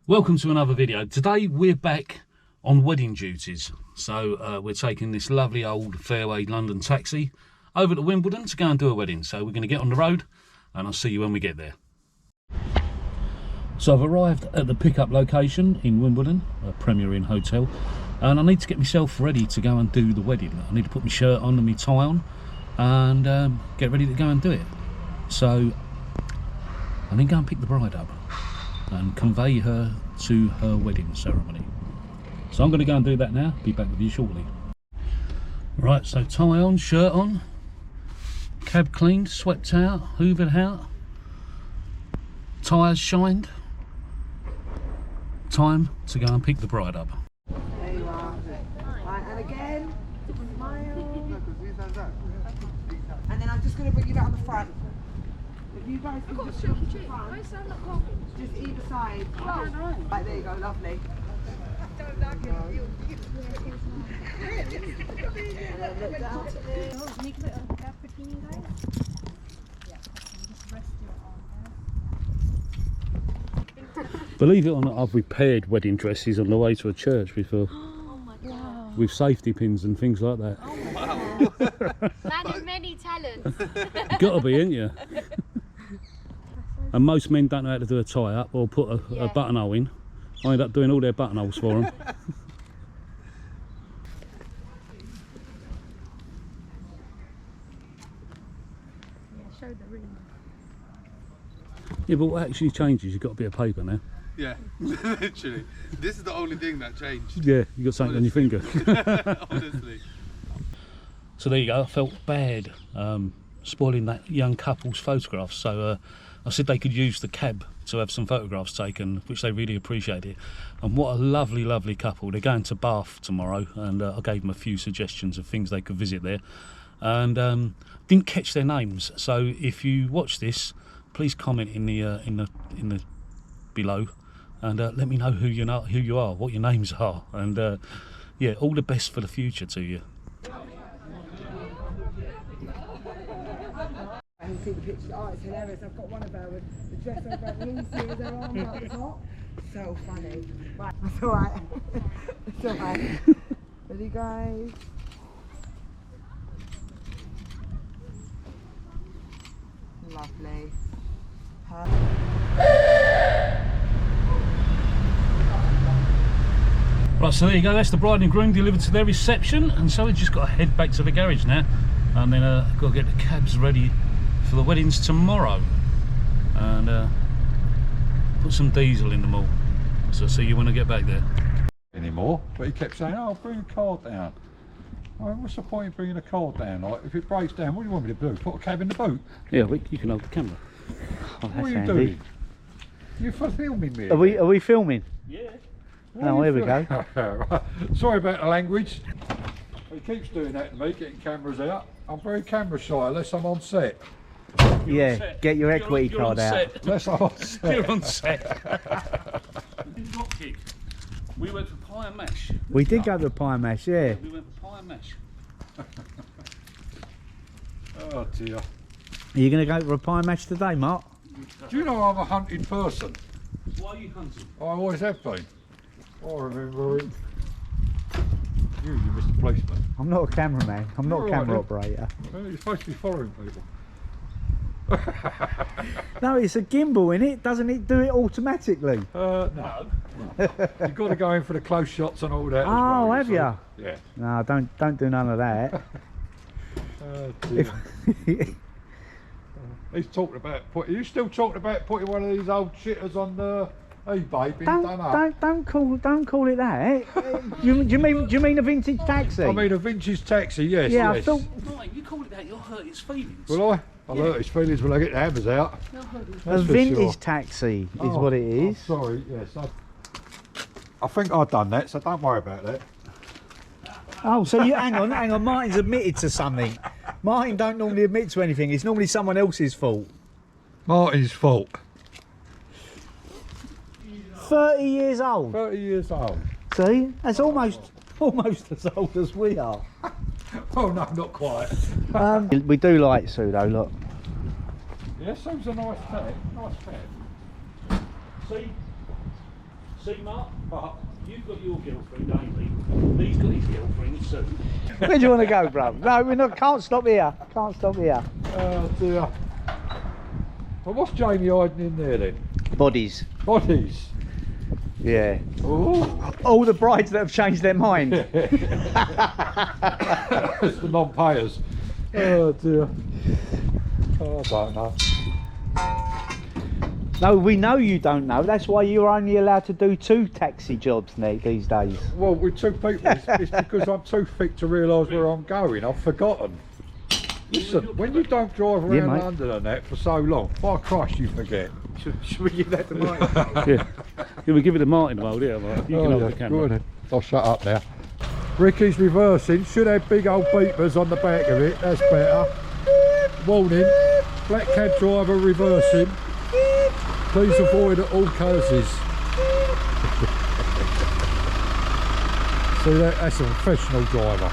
Welcome to another video. Today we're back on wedding duties. So we're taking this lovely old Fairway London taxi over to Wimbledon to go and do a wedding. So we're going to get on the road and I'll see you when we get there. So I've arrived at the pickup location in Wimbledon, a Premier Inn hotel, and I need to get myself ready to go and do the wedding. I need to put my shirt on and my tie on and get ready to go and do it. So I then go and pick the bride up and convey her to her wedding ceremony. So I'm going to go and do that now. Be back with you shortly. Right, so tie on, shirt on, cab cleaned, swept out, hoovered out, tyres shined. Time to go and pick the bride up. There you are. Right, and again, smile. And then I'm just going to bring you out on the front. If you guys can just shoot the front, just either side. Right, there you go, lovely. Don't like it. Look down to Believe it or not, I've repaired wedding dresses on the way to a church before. Oh my God. With safety pins and things like that. Oh wow. Man of many talents. Gotta be, ain't you? And most men don't know how to do a tie up or put a buttonhole in. I end up doing all their buttonholes for them. Show the ring. Yeah, but what actually changes, you've got a bit of paper now. Yeah, literally. This is the only thing that changed. Yeah, you got something on your finger. Honestly. So there you go, I felt bad spoiling that young couple's photographs. So I said they could use the cab to have some photographs taken, which they really appreciated. And what a lovely, lovely couple. They're going to Bath tomorrow, and I gave them a few suggestions of things they could visit there. And didn't catch their names. So if you watch this, please comment in the below. And let me know who you are, what your names are, and yeah, all the best for the future to you. and you see the picture. Oh, it's hilarious. I've got one of her with the dress over Lucy with her arm out the top. So funny. Right, that's alright. It's alright. Ready, guys? Lovely. Right, so there you go, that's the bride and groom delivered to their reception, and so we've just got to head back to the garage now, and then got to get the cabs ready for the weddings tomorrow, and put some diesel in them all. So I'll see you when I get back there. Anymore, but he kept saying, "Oh, bring a car down." I mean, what's the point in bringing a car down? Like, if it breaks down, what do you want me to do? Put a cab in the boot? Yeah, you can hold the camera. Oh, what are you doing? You're filming me. Are we filming? Yeah. Oh, here we go. Right. Sorry about the language. He keeps doing that to me, getting cameras out. I'm very camera shy unless I'm on set. Yeah, get your equity card out. Unless I'm on set. You're on set. Dropkick. We went for pie and mash. We did go to pie and mash, yeah. We went for pie and mash. Oh dear. Are you going to go for a pie and mash today, Mark? Do you know I'm a hunted person? Why are you hunting? I always have been. I remember him. You Mr. Policeman. I'm not a cameraman. I'm not a You're camera all right, operator. You're supposed to be following people. No, it's a gimbal in it. Doesn't it do it automatically? No. You've got to go in for the close shots and all that. Oh, as have well, you? Yeah. No, don't do none of that. Dear. He's talking about putting. You still talking about putting one of these old shitters on the eBay being done up? Don't call it that. do you mean a vintage taxi? I mean a vintage taxi, yes. Yeah, yes. I thought Mate, you call it that, you'll hurt his feelings. Will I? I'll hurt his feelings when I get the hammers out. a vintage taxi is what it is. Sorry, yes. I think I've done that, so don't worry about that. Oh, so you hang on. Martin's admitted to something. Martin don't normally admit to anything. It's normally someone else's fault. Martin's fault. 30 years old. 30 years old. See, that's almost as old as we are. Oh no, not quite. We do like Sue though. Look. Yeah, Sue's a nice pet. Nice pet. See, Mark? You've got your girlfriend, ain't he? He's got his girlfriend soon. Where do you want to go, bro? No, we're not. Can't stop here. Can't stop here. Oh dear. Well, what's Jamie hiding in there then? Bodies. Bodies. Yeah. Oh. All the brides that have changed their mind. It's the non-payers. Oh dear. Oh, I don't know. No, we know you don't know. That's why you're only allowed to do 2 taxi jobs these days. Well, with 2 people, it's because I'm too thick to realise where I'm going. I've forgotten. Listen, when you don't drive around mate. London and that for so long, by Christ, you forget. Should we give that to Martin? Yeah. We'll give it to Martin, hold it. You can hold the Go camera. on then. I'll shut up now. Ricky's reversing. Should have big old beepers on the back of it. That's better. Warning. Black cab driver reversing. Please avoid at all causes. See, that's a professional driver.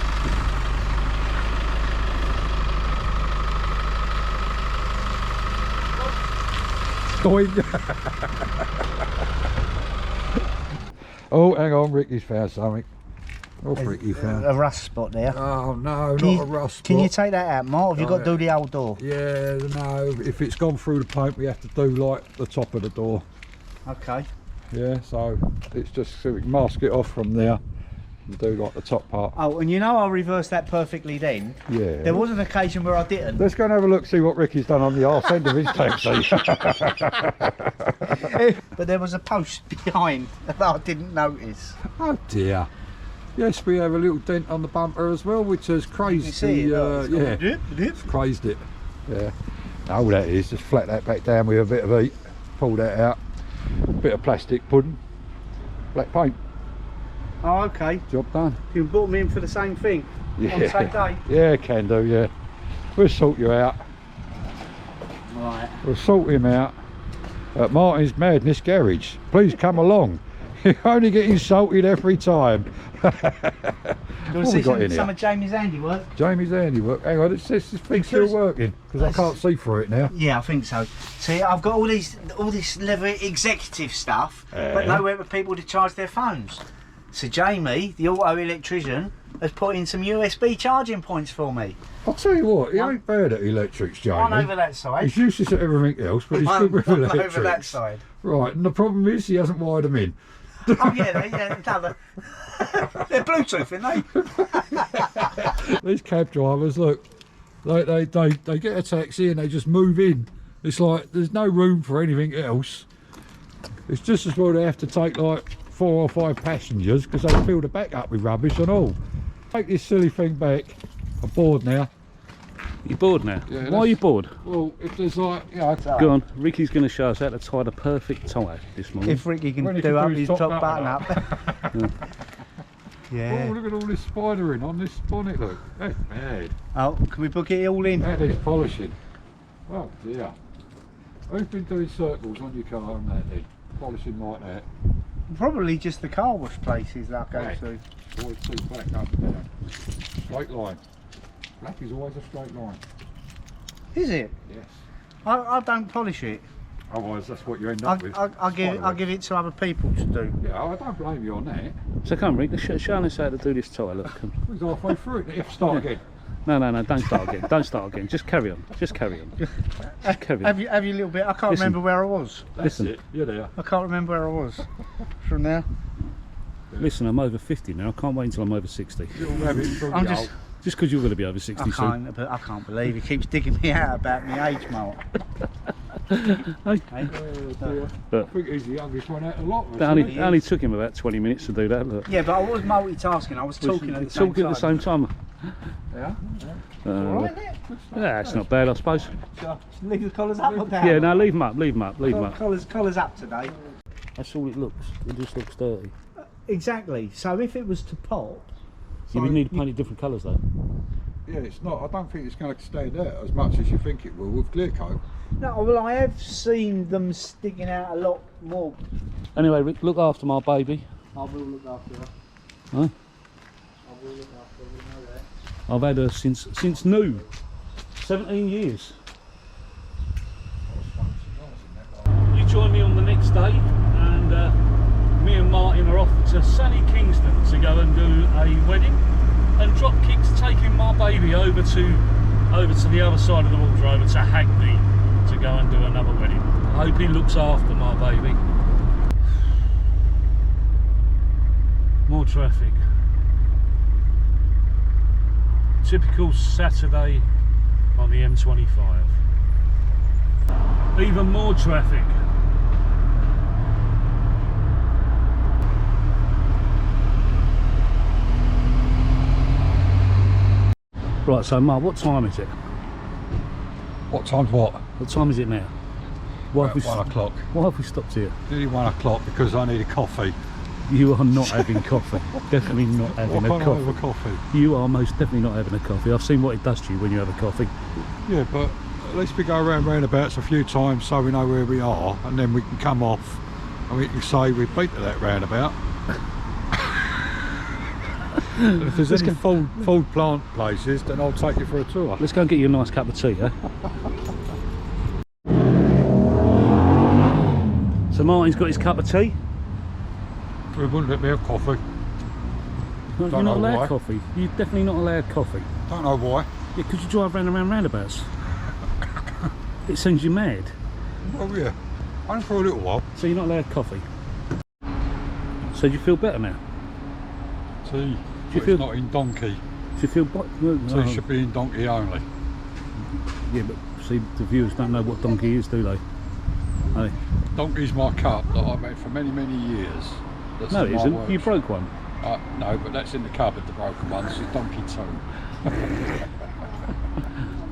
Oh, hang on, Ricky's found something. What's Ricky found? A rust spot there. Oh no, Can not you- a rust Can you spot. take that out, Mark? Have you got to do the old door? Yeah, no, if it's gone through the paint, we have to do like the top of the door. Okay. Yeah, so it's just so we can mask it off from there and do like the top part. Oh, and you know I reversed that perfectly then. Yeah. There was an occasion where I didn't. Let's go and have a look, see what Ricky's done on the arse end of his taxi. But there was a post behind that I didn't notice. Oh dear. Yes, we have a little dent on the bumper as well, which has crazed You see it? yeah, it's crazed it. Yeah. All that is, just flat that back down with a bit of heat, pull that out, bit of plastic pudding, black paint, Oh, okay. job done. You brought me in for the same thing Yeah. on the same day. Yeah, can do, yeah. We'll sort you out. Right. We'll sort him out at Martin's Madness Garage. Please come along. You only get insulted every time. Do you What want we to got see in some here? of Jamie's handiwork? Jamie's handiwork. Hang on, this thing's still Because- working because I can't see through it now. Yeah, I think so. See, I've got all this leather executive stuff, but nowhere for people to charge their phones. So Jamie, the auto electrician, has put in some USB charging points for me. I'll tell you what, he ain't bad at electrics, One Jamie. over that side. He's useless at everything else, but he's One good with over electrics. that side. Right, and the problem is he hasn't wired them in. Oh yeah, they're Bluetooth, aren't they? These cab drivers, look, they get a taxi and they just move in. It's like there's no room for anything else. It's just as well they have to take like 4 or 5 passengers because they fill the back up with rubbish and all. Take this silly thing back. I'm bored now. You bored now? Yeah, Why are you bored? Well, if there's like, you know, Go on, Ricky's going to show us how to tie the perfect tie this morning. If Ricky can When he do can up do his his top top button button up. Yeah. oh, look at all this spidering on this bonnet, look. That's bad. Oh, can we book it all in? That is polishing. Oh dear. Who's been doing circles on your car and that then? Polishing like that. Probably just the car wash places that I go Right. to. Always two black up and down. Straight line. Black is always a straight line. Is it? Yes. I don't polish it. Otherwise that's what you end up with. I'll give it to other people to do. Yeah, I don't blame you on that. So come, Rick, show us how to do this tie. Look, come. He's halfway through it. If start again. No, don't start again. Don't start again. Just carry on. Just carry on. Just carry on. Have you a little bit? I can't Listen. remember where I was. That's Listen. it. You're there. I can't remember where I was from now. Listen, I'm over 50 now. I can't wait until I'm over 60. Little rabbit through I'm the just. hole. Just because you're going to be over 60 soon. I can't believe he keeps digging me out about my age, Mark. Oh dear. But I think he's the youngest one out of the lot. that only took him about 20 minutes to do that. Look. Yeah, but I was multitasking. I was talking at the same Talking time. at the same time. Yeah. Alright, then. Yeah, it's not bad, I suppose. Leave the collars up or down? Yeah, no, leave them up, leave them up, leave them up. Collars up today. That's all it looks. It just looks dirty. Exactly. So if it was to pop, You would need to paint it different colours though. Yeah, it's not. I don't think it's going to stand out as much as you think it will with clear coat. no. Well, I have seen them sticking out a lot more. Anyway, Rick, look after my baby. I will look after her. Huh? I will look after her. We know that. I've had her since new. 17 years. You join me on the next day, and me and off to sunny Kingston to go and do a wedding, and Dropkick's taking my baby over to the other side of the water, over to Hackney, to go and do another wedding. I hope he looks after my baby. More traffic. Typical Saturday on the M25. Even more traffic. Right, so Mark, what time is it? What time's what? What time is it now? Why have we 1 o'clock. Why have we stopped here? Nearly 1 o'clock because I need a coffee. You are not having coffee. Definitely not having Why a can't I have a coffee. coffee? You are most definitely not having a coffee. I've seen what it does to you when you have a coffee. Yeah, but at least we go around roundabouts a few times so we know where we are, and then we can come off and we can say we've been to that roundabout. And if there's any food plant places, then I'll take you for a tour. Let's go and get you a nice cup of tea, eh? So Martin's got his cup of tea. We wouldn't let me have coffee. You're Don't not know allowed why. coffee. You're definitely not allowed coffee. Don't know why. Yeah, because you drive round and round roundabouts. It sends you mad. Oh yeah, only for a little while. So you're not allowed coffee. So do you feel better now? Tea. you But feel- it's not in donkey. Do you feel... Tea should be in donkey only. Yeah, but see, the viewers don't know what donkey is, do they? Hey. Donkey's my cup that I've had for many, many years. That's No, in it my isn't. works. You broke one. No, but that's in the cupboard, the broken one. This is donkey 2.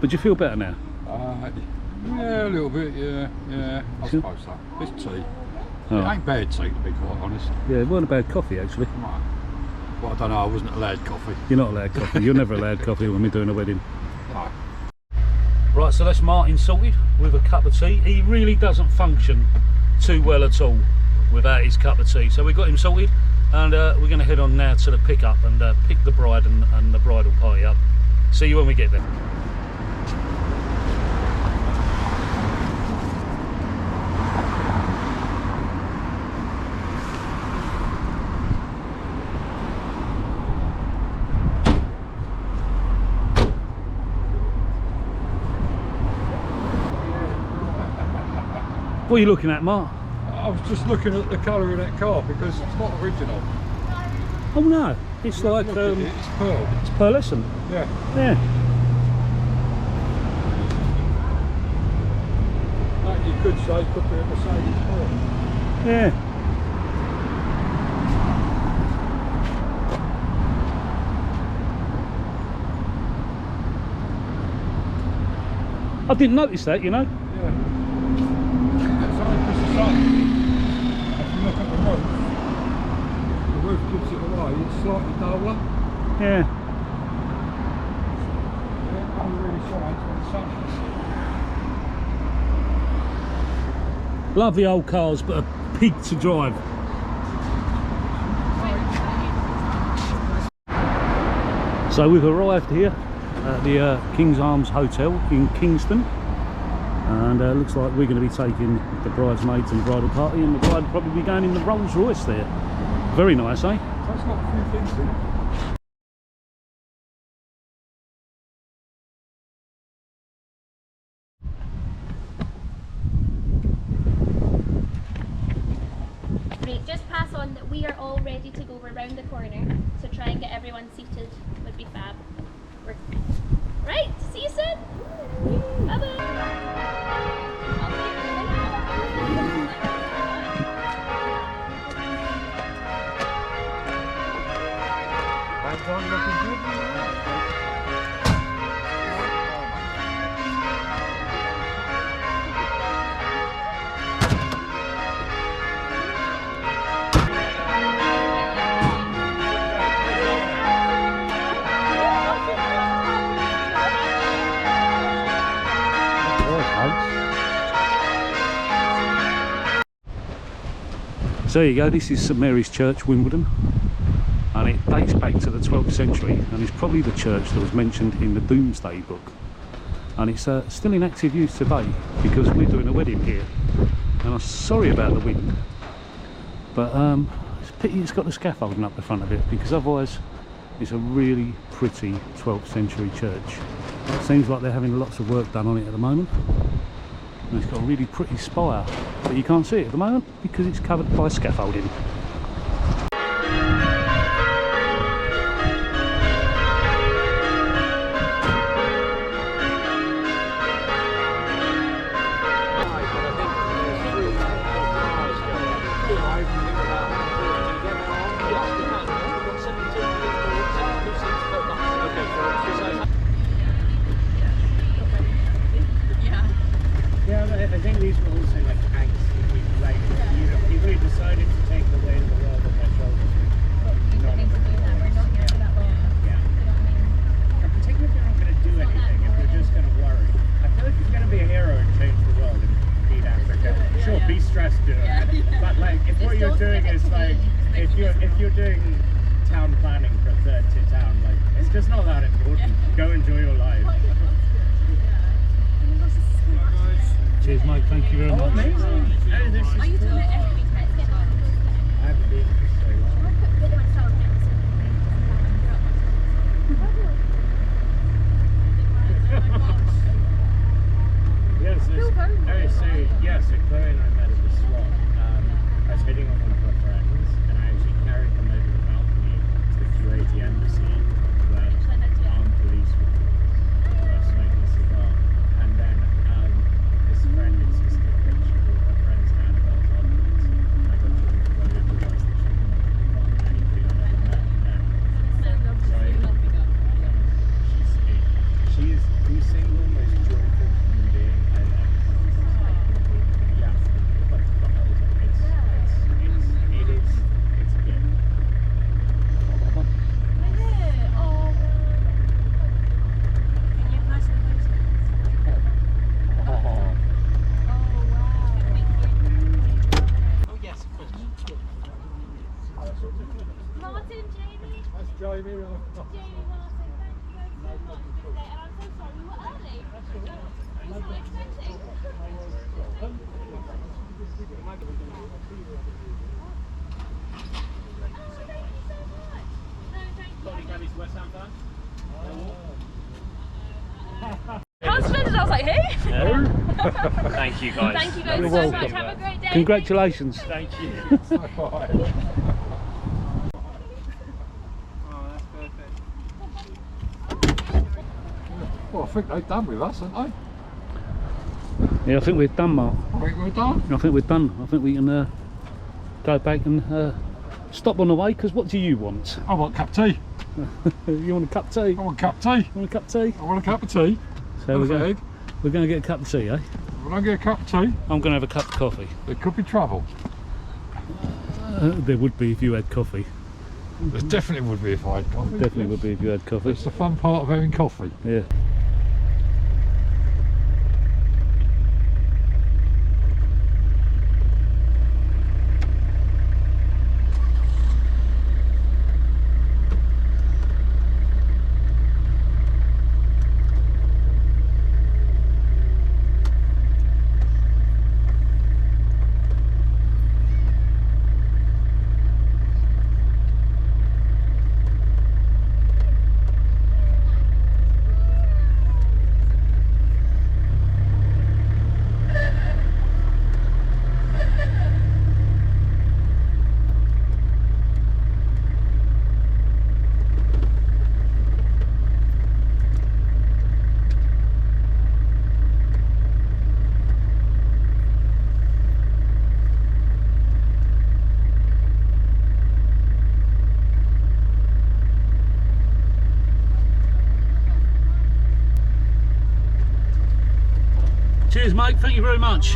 But do you feel better now? Yeah, a little bit, yeah, I suppose so. It's tea. Oh. It ain't bad tea, to be quite honest. Yeah, it wasn't a bad coffee, actually. Right. Well, I don't know, I wasn't allowed coffee. You're not allowed coffee. You're never allowed coffee when we're doing a wedding. No. Right, so that's Martin sorted with a cup of tea. He really doesn't function too well at all without his cup of tea. So we got him sorted, and we're going to head on now to the pickup and pick the bride and the bridal party up. See you when we get there. What are you looking at, Mark? I was just looking at the colour of that car because it's not original. Oh no, it's like Look at it, it's pearl. it's pearlescent. Yeah. Yeah. Like you could say, could be a Mercedes pearl. Yeah. I didn't notice that, you know. Yeah. That's only because the sun. If you look at the roof gives it away. It's slightly duller. Yeah. It only really shines when the sun is. Lovely old cars, but a pig to drive. So we've arrived here at the King's Arms Hotel in Kingston, and looks like we're going to be taking the bridesmaids and the bridal party, and the bride will probably be going in the Rolls Royce there. Very nice, eh? So it's got a few things in it. Right, just pass on that we are all ready to go. We're round the corner, so try and get everyone seated would be fab. Right, see you soon. Bye So there you go, this is St Mary's Church, Wimbledon, and it dates back to the 12th century, and it's probably the church that was mentioned in the Domesday Book, and it's still in active use today because we're doing a wedding here. And I'm sorry about the wind, but It's a pity it's got the scaffolding up the front of it, because otherwise it's a really pretty 12th century church. It seems like they're having lots of work done on it at the moment. And it's got a really pretty spire, but you can't see it at the moment because it's covered by scaffolding. I think these were also like angsty people, like people who decided to take the weight of the world on their shoulders. And particularly if you're not going to do anything, if you're just going to worry. I feel like if you're going to be a hero and change the world and feed Africa, sure, be stressed, do it. But like, if what you're doing is like, if you're doing town planning for a third tier town, like, it's just not that important. Go enjoy your life. Cheers, mate. Thank you very much. Amazing. Oh, this is cool. I haven't been for so long. Yes, so Chloe and I met at the swap. I was hitting on one of her friends, and I actually carried them over the balcony to the Kuwaiti embassy, where armed police were smoking a cigar. And then this friend insisted that she brought her friend's handbells afterwards. And I got to Chloe and realised that she didn't want to anybody I'd ever met then. She is the single most joyful human being I've ever seen. Yeah, but it's a gift. Oh yes, of course. Martin, Jamie. That's Jamie. Jamie, Martin, thank you guys so much for today. And I'm so sorry we were early. It was so exciting. Oh, thank you so much. No, thank you. I was offended, I was like, hey? Thank you guys. Thank you guys You're so welcome. much. Have a great day. Congratulations. Thank you. Oh, that's perfect. Well, I think they've done with us, haven't they? Yeah, I think we're done, Mark. I think we're done. I think we're done. I think we can go back and stop on the way, because what do you want? I want a cup of tea. You want a cup of tea? I want a cup of tea. You want a cup of tea? I want a cup of tea. So With egg. we're going to get a cup of tea, eh? When I get a cup of tea, I'm going to have a cup of coffee. there could be trouble. There would be if you had coffee. There definitely would be if I had coffee. Definitely would be if you had coffee. It's the fun part of having coffee. Yeah. Cheers, mate. Thank you very much.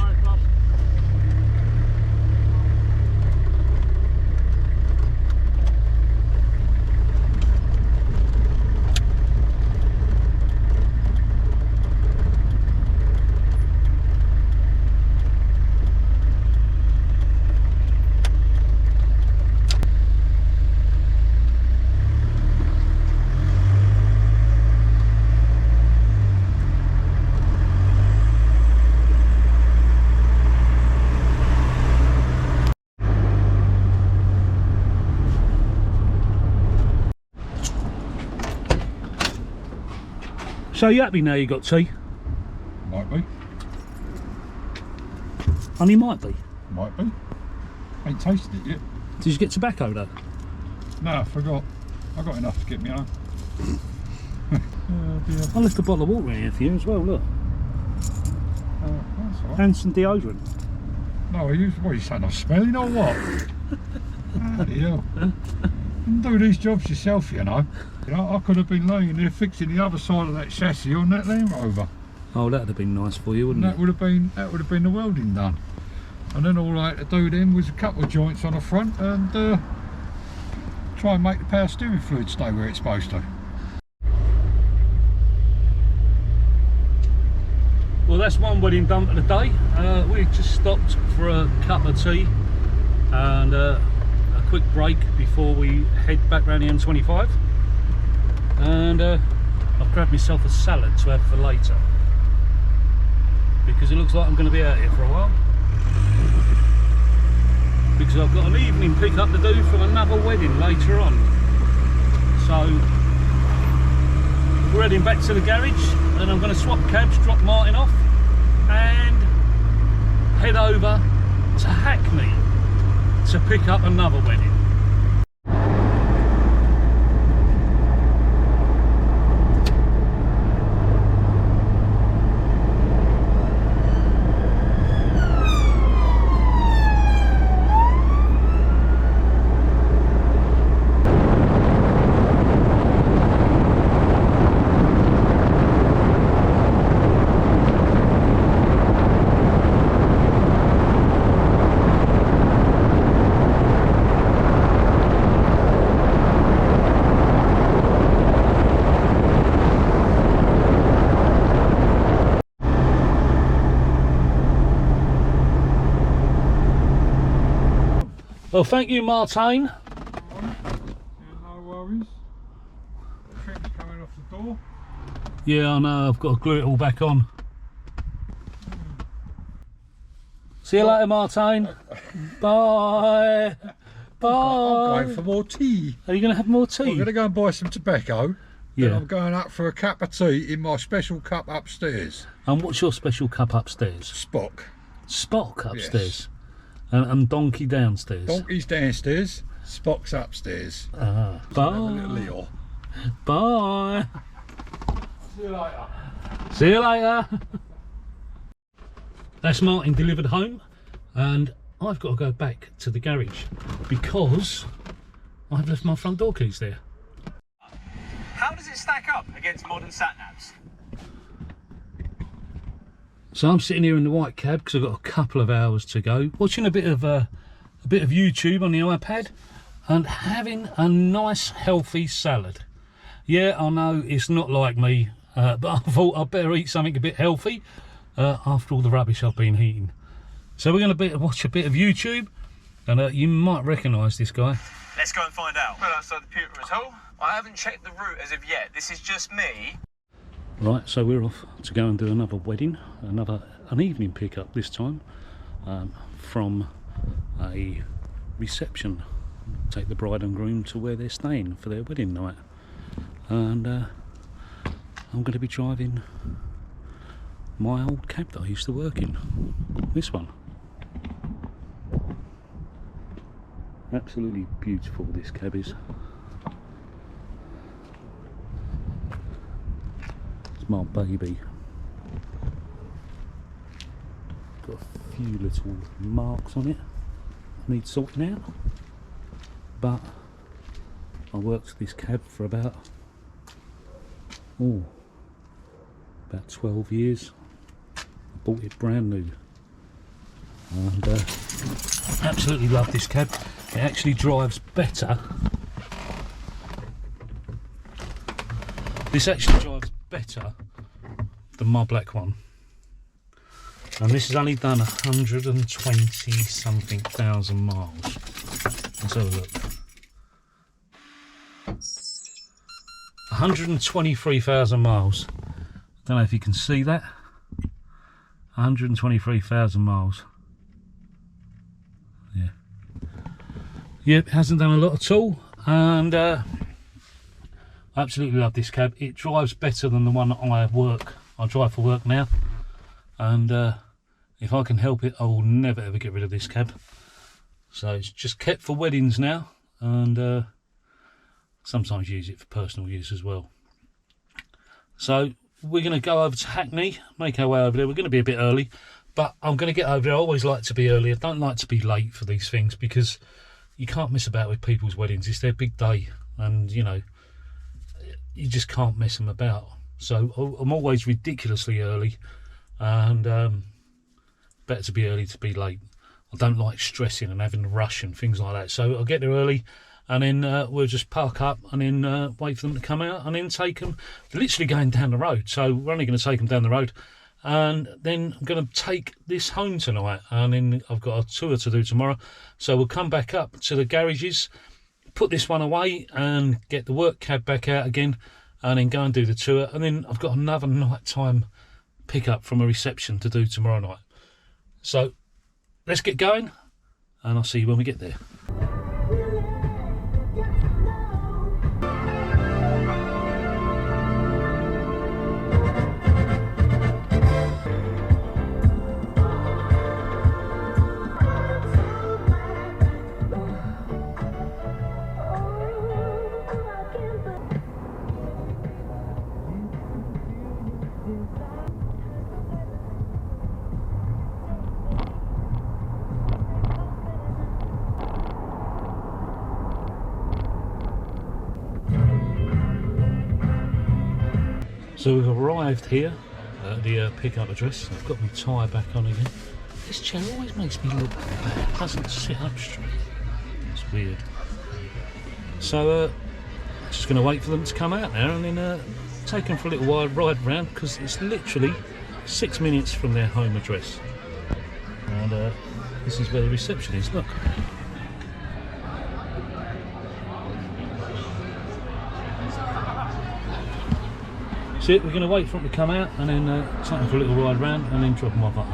So you happy now you got tea? Might be. Only might be. Might be. Ain't tasted it yet. Did you get tobacco though? No, I forgot. I got enough to get me home. Oh dear. I left a bottle of water in here for you as well, look. That's all right. And some deodorant. No, what are you saying? I'm smelling or what? Bloody hell. You can do these jobs yourself, you know. I could have been laying there fixing the other side of that chassis on that Land Rover. Oh, that'd have been nice for you, wouldn't And it? that would have been the welding done. And then all I had to do then was a couple of joints on the front and try and make the power steering fluid stay where it's supposed to. Well, that's one wedding done for the day. We just stopped for a cup of tea and a quick break before we head back round the M25. And I've grabbed myself a salad to have for later, because it looks like I'm going to be out here for a while, because I've got an evening pickup to do from another wedding later on. So we're heading back to the garage and I'm going to swap cabs, drop Martin off and head over to Hackney to pick up another wedding. Well, thank you, Martin. Yeah, no worries. The trim's coming off the door. Yeah, I know, I've got to glue it all back on. See you later, Martin. Bye. Bye. I'm going for more tea. Are you going to have more tea? I'm going to go and buy some tobacco. Yeah. Then I'm going up for a cup of tea in my special cup upstairs. And what's your special cup upstairs? Spock. Spock upstairs. And Donkey downstairs. Donkey's downstairs, Spock's upstairs. Ah. So have a little Bye. Leo. Bye. See you later. See you later. That's Martin delivered home, and I've got to go back to the garage because I've left my front door keys there. How does it stack up against modern sat-navs? So I'm sitting here in the white cab because I've got a couple of hours to go, watching a bit of YouTube on the iPad and having a nice healthy salad. Yeah, I know it's not like me, but I thought I'd better eat something a bit healthy after all the rubbish I've been eating. So we're going to watch a bit of YouTube, and you might recognise this guy. Let's go and find out. Well, outside the pewter hole. I haven't checked the route as of yet. This is just me. Right, so we're off to go and do another wedding, an evening pickup this time, from a reception. Take the bride and groom to where they're staying for their wedding night, and I'm going to be driving my old cab that I used to work in. This one. Absolutely beautiful, this cab is. My baby. Got a few little marks on it, need sorting out, but I worked this cab for about 12 years. I bought it brand new and absolutely love this cab. It actually drives better. This actually drives better than my black one, and this has only done 120 something thousand miles. Let's have a look. 123,000 miles. Don't know if you can see that. 123,000 miles. Yeah. Yep, hasn't done a lot at all, and Absolutely love this cab. It drives better than the one I drive for work now, and if I can help it, I will never ever get rid of this cab. So it's just kept for weddings now, and sometimes use it for personal use as well. So we're going to go over to Hackney, make our way over there. We're going to be a bit early, but I'm going to get over there. I always like to be early. I don't like to be late for these things, because you can't mess about with people's weddings. It's their big day, and you know, you just can't mess them about. So I'm always ridiculously early, and better to be early to be late. I don't like stressing and having to rush and things like that. So I'll get there early, and then we'll just park up and then wait for them to come out, and then take them. They're literally going down the road, so we're only going to take them down the road, and then I'm going to take this home tonight, and then I've got a tour to do tomorrow. So we'll come back up to the garages, put this one away, and get the work cab back out again, and then go and do the tour. And then I've got another nighttime pickup from a reception to do tomorrow night. So let's get going, and I'll see you when we get there. So we've arrived here at the pickup address. I've got my tyre back on again. This chair always makes me look bad. It doesn't sit up straight. It's weird. So just going to wait for them to come out now, and then take them for a little while, ride round, because it's literally 6 minutes from their home address. And this is where the reception is. Look. So we're going to wait for them to come out, and then take them for a little ride around, and then drop them off at home.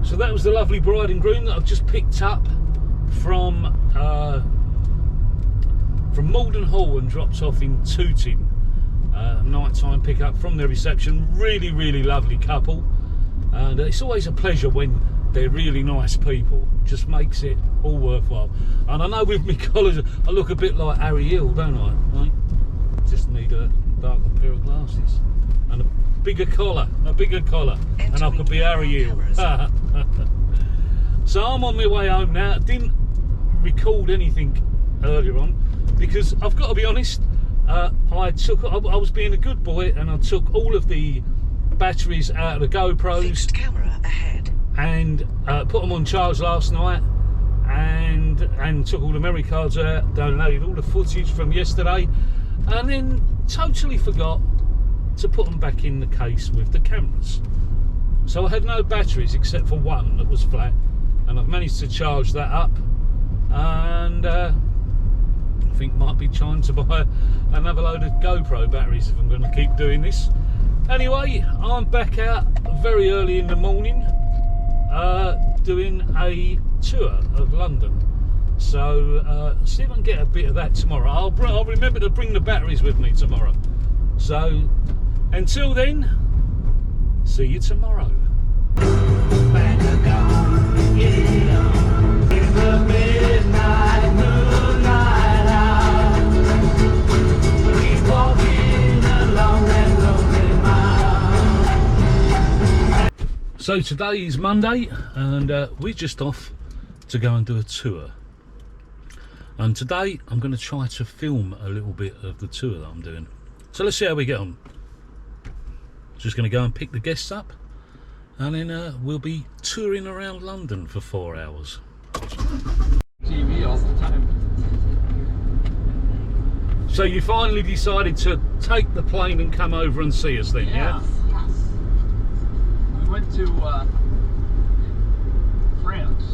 So that was the lovely bride and groom that I've just picked up from Malden Hall and dropped off in Tooting. Nighttime pickup from their reception. Really lovely couple, and it's always a pleasure when they're really nice people. Just makes it all worthwhile. And I know with me collars I look a bit like Harry Hill, don't I? Right? Just need a darker pair of glasses and a bigger collar, and I could be Harry Hill. So I'm on my way home now. I didn't record anything earlier on because I've got to be honest, I was being a good boy, and I took all of the batteries out of the GoPros Fixed camera ahead. and put them on charge last night, and took all the memory cards out, donated all the footage from yesterday, and then totally forgot to put them back in the case with the cameras. So I had no batteries except for one that was flat, and I've managed to charge that up, and I think might be trying to buy another load of GoPro batteries if I'm going to keep doing this. Anyway, I'm back out very early in the morning doing a tour of London. So see if I can get a bit of that tomorrow. I'll remember to bring the batteries with me tomorrow. So until then, see you tomorrow. So today is Monday, and we're just off to go and do a tour. And today I'm going to try to film a little bit of the tour that I'm doing. So let's see how we get on. Just going to go and pick the guests up, and then we'll be touring around London for 4 hours. TV all the time. So you finally decided to take the plane and come over and see us then, yeah? We went to France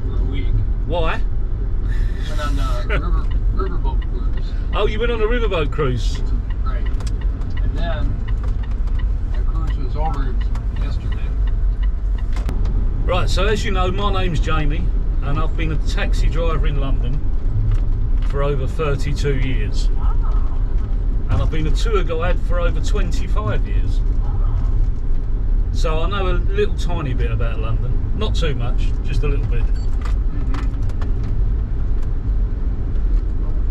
for a week. Why? Went on a riverboat cruise. Oh, you went on a riverboat cruise? Right. And then the cruise was over yesterday. Right, so as you know, my name's Jamie, and I've been a taxi driver in London for over 32 years. And I've been a tour guide for over 25 years. So I know a little tiny bit about London. Not too much, just a little bit.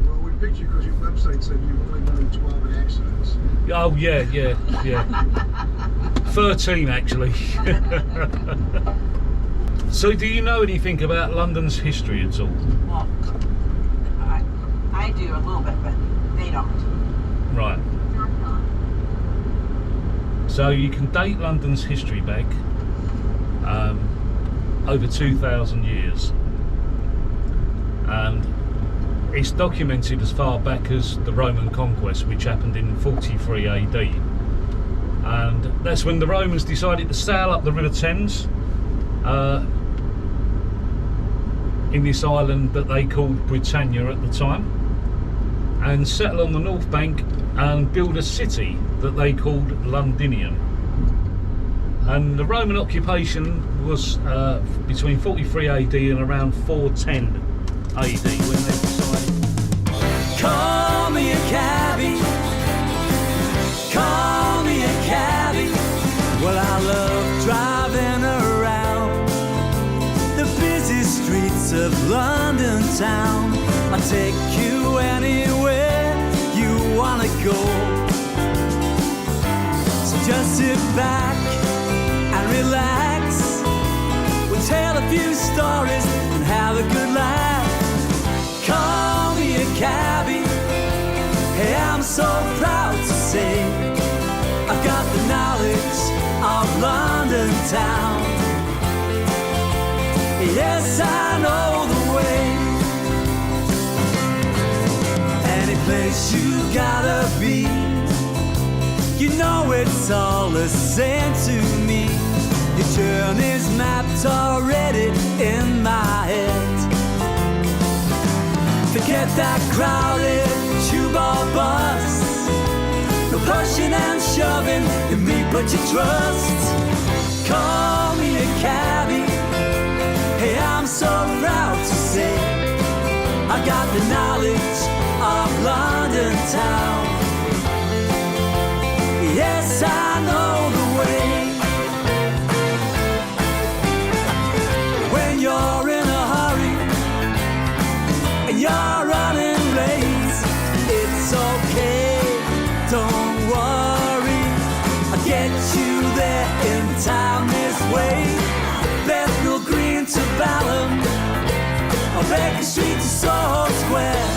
Well, we picked you because your website said you've only been in 12 accidents. Oh, yeah. 13 actually. So do you know anything about London's history at all? Well, I do a little bit, but they don't. Right. So you can date London's history back over 2,000 years, and it's documented as far back as the Roman conquest, which happened in 43 AD, and that's when the Romans decided to sail up the River Thames in this island that they called Britannia at the time, and settle on the north bank and build a city that they called Londinium. And the Roman occupation was between 43 AD and around 410 AD when they decided. Call me a cabby, call me a cabby. Well, I love driving around the busy streets of London town. I'll take you anywhere you wanna go. So just sit back and relax. We'll tell a few stories and have a good laugh. Call me a cabby. Hey, I'm so proud to say I've got the knowledge of London town. Yes, I know the way. Any place you gotta be, you know it's all the same to me. Your journey's mapped already in my head. Forget that crowded tube or bus. No pushing and shoving in me but you trust. Call me a cabby. Hey, I'm so proud to say I got the knowledge of London town. Yes, I know the way. When you're in a hurry and you're running late, it's okay, don't worry, I'll get you there in time this way. Bethnal Green to Balham, or Baker Street to Soho Square,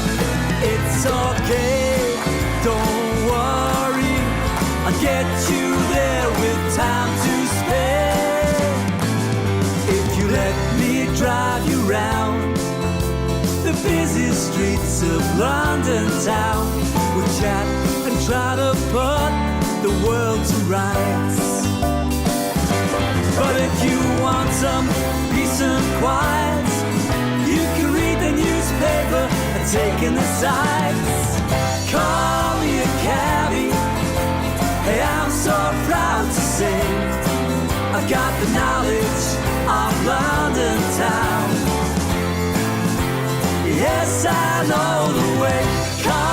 it's okay, don't worry, I'll get you there with time to spare. If If you let me drive you round the busy streets of London town, we'll chat and try to put the world to rights. But if you want some peace and quiet, you can read the newspaper and take in the sights. Call me a cabby, hey, I'm so proud to say I've got the knowledge of London town. Yes, I know the way. Call